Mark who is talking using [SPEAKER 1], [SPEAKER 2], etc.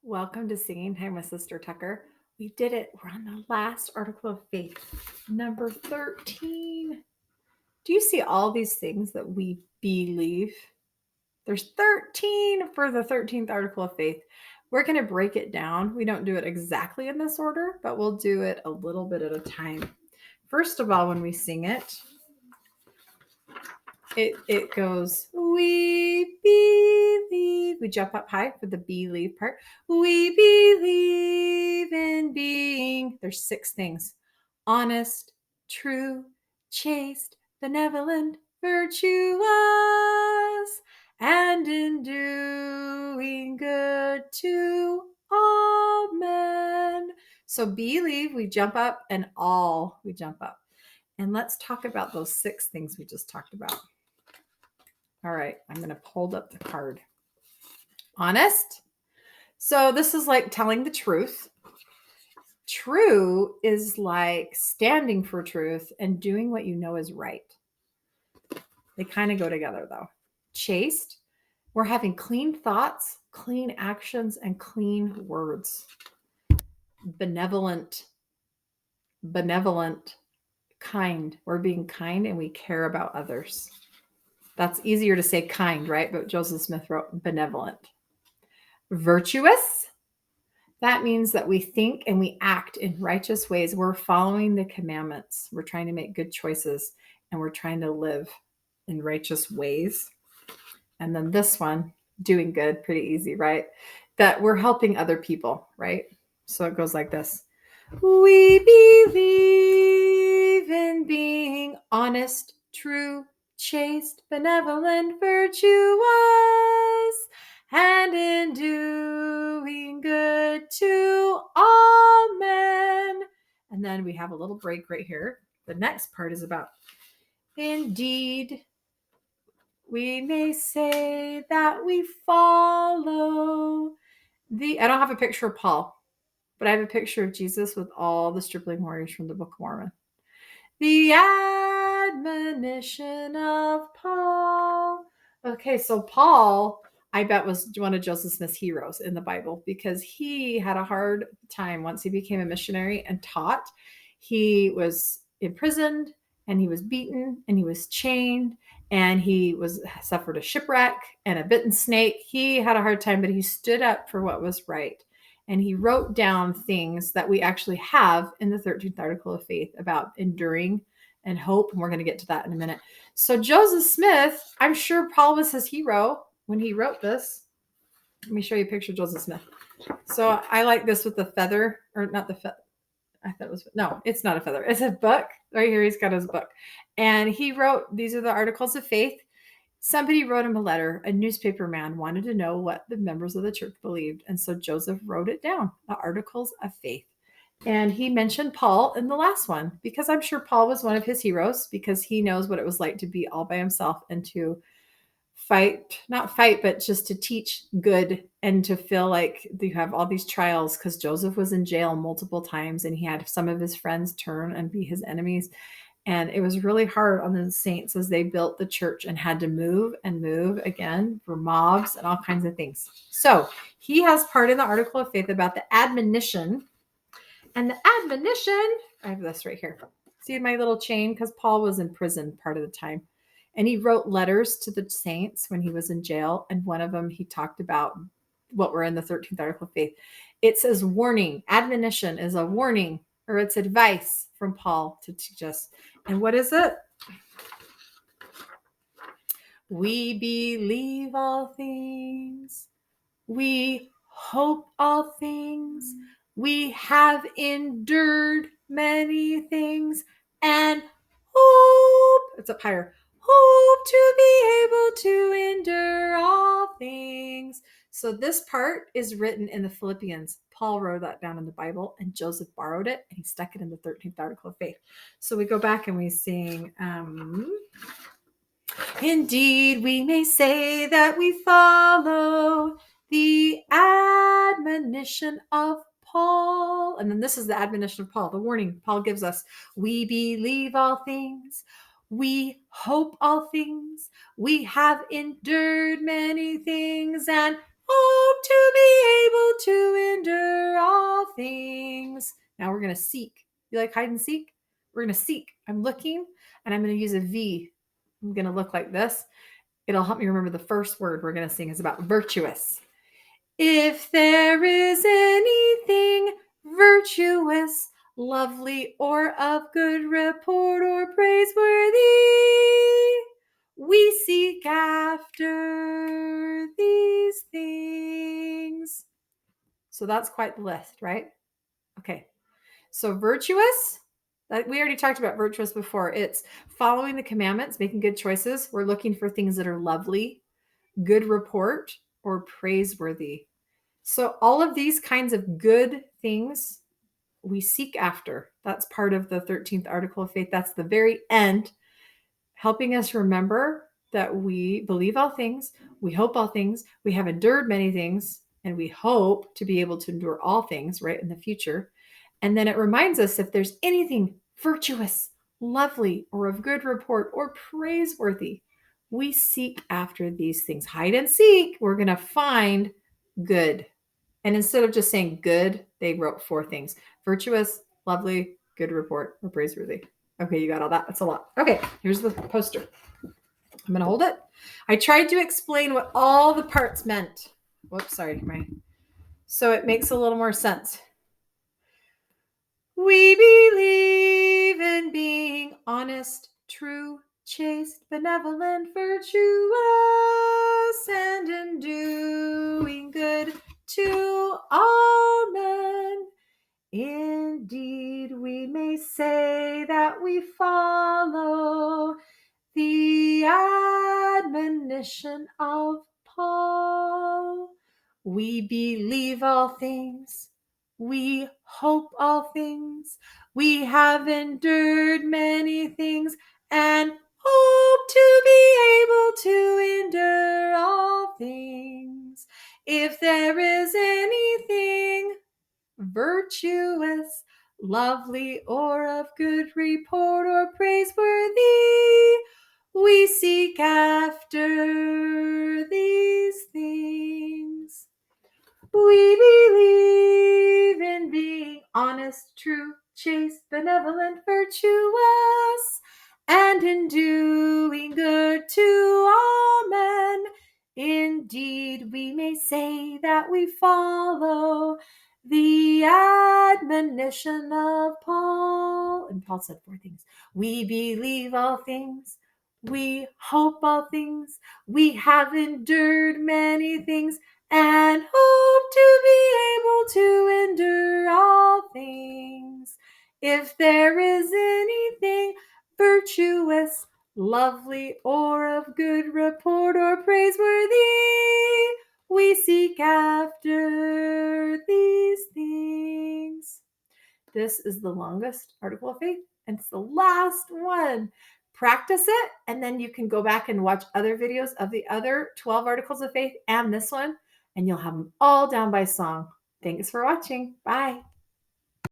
[SPEAKER 1] Welcome to Singing Time with Sister Tucker. We did it. We're on the last article of faith, number 13. Do you see all these things that we believe? There's 13 for the 13th article of faith. We're going to break it down. We don't do it exactly in this order, but we'll do it a little bit at a time. First of all, when we sing it, it goes, we believe. We jump up high for the believe part. We believe in being. There's 6 things: honest, true, chaste, benevolent, virtuous, and in doing good to all men. So believe, we jump up, and all, we jump up. And let's talk about those 6 things we just talked about. All right, I'm going to hold up the card. Honest. So this is like telling the truth. True is like standing for truth and doing what you know is right. They kind of go together though. Chaste, we're having clean thoughts, clean actions, and clean words. Benevolent, kind. We're being kind and we care about others. That's easier to say kind, right? But Joseph Smith wrote benevolent. Virtuous. That means that we think and we act in righteous ways. We're following the commandments. We're trying to make good choices and we're trying to live in righteous ways. And then this one, doing good, pretty easy, right? That we're helping other people, right? So it goes like this. We believe in being honest, true, chaste, benevolent, virtuous, and in doing good to all men. And then we have a little break right here. The next part is about, indeed, we may say that we follow I don't have a picture of Paul, but I have a picture of Jesus with all the stripling warriors from the Book of Mormon. The Admonition of Paul. Okay, so Paul, I bet, was one of Joseph Smith's heroes in the Bible because he had a hard time once he became a missionary and taught. He was imprisoned and he was beaten and he was chained and he suffered a shipwreck and a bitten snake. He had a hard time, but he stood up for what was right. And he wrote down things that we actually have in the 13th article of faith about enduring and hope. And we're going to get to that in a minute. So Joseph Smith, I'm sure Paul was his hero when he wrote this. Let me show you a picture of Joseph Smith. So I like this with the feather, or not the feather. I thought it was, no, it's not a feather. It's a book. Right here, he's got his book. And he wrote, these are the articles of faith. Somebody wrote him a letter. A newspaper man wanted to know what the members of the church believed. And so Joseph wrote it down, the articles of faith. And he mentioned Paul in the last one, because I'm sure Paul was one of his heroes, because he knows what it was like to be all by himself and to not fight, but just to teach good and to feel like you have all these trials, because Joseph was in jail multiple times and he had some of his friends turn and be his enemies. And it was really hard on the saints as they built the church and had to move and move again for mobs and all kinds of things. So he has part in the article of faith about the admonition. And the admonition, I have this right here. See my little chain? Because Paul was in prison part of the time. And he wrote letters to the saints when he was in jail. And one of them, he talked about what we're in the 13th article of faith. It says warning. Admonition is a warning, or it's advice from Paul to teach us. And what is it? We believe all things. We hope all things. We have endured many things and hope. It's up higher. Hope to be able to endure all things. So this part is written in the Philippians. Paul wrote that down in the Bible and Joseph borrowed it and he stuck it in the 13th article of faith. So we go back and we sing, indeed, we may say that we follow the admonition of Paul. And then this is the admonition of Paul, the warning Paul gives us. We believe all things. We hope all things. We have endured many things and hope to be able to things. Now we're going to seek. You like hide and seek? We're going to seek. I'm looking, and I'm going to use a V. I'm going to look like this. It'll help me remember the first word we're going to sing is about virtuous. If there is anything virtuous, lovely, or of good report or praiseworthy, we seek after these things. So that's quite the list, right? Okay. So virtuous, we already talked about virtuous before. It's following the commandments, making good choices. We're looking for things that are lovely, good report, or praiseworthy. So all of these kinds of good things we seek after. That's part of the 13th article of faith. That's the very end, helping us remember that we believe all things, we hope all things, we have endured many things, and we hope to be able to endure all things right in the future. And then it reminds us if there's anything virtuous, lovely, or of good report or praiseworthy, we seek after these things. Hide and seek, we're going to find good. And instead of just saying good, they wrote 4 things: virtuous, lovely, good report, or praiseworthy. Okay, you got all that. That's a lot. Okay, here's the poster. I'm going to hold it. I tried to explain what all the parts meant. Whoops, sorry. So it makes a little more sense. We believe in being honest, true, chaste, benevolent, virtuous, and in doing good to all men. Indeed, we may say that we follow the admonition of Paul. We believe all things. We hope all things. We have endured many things and hope to be able to endure all things. If there is anything virtuous, lovely, or of good report or praiseworthy, we seek after these things. We believe in being honest, true, chaste, benevolent, virtuous, and in doing good to all men. Indeed, we may say that we follow the admonition of Paul. And Paul said 4 things. We believe all things. We hope all things. We have endured many things and hope to be able to endure all things. If there is anything virtuous, lovely, or of good report or praiseworthy, we seek after these things. This is the longest article of faith, and it's the last one. Practice it, and then you can go back and watch other videos of the other 12 articles of faith and this one, and you'll have them all down by song. Thanks for watching. Bye.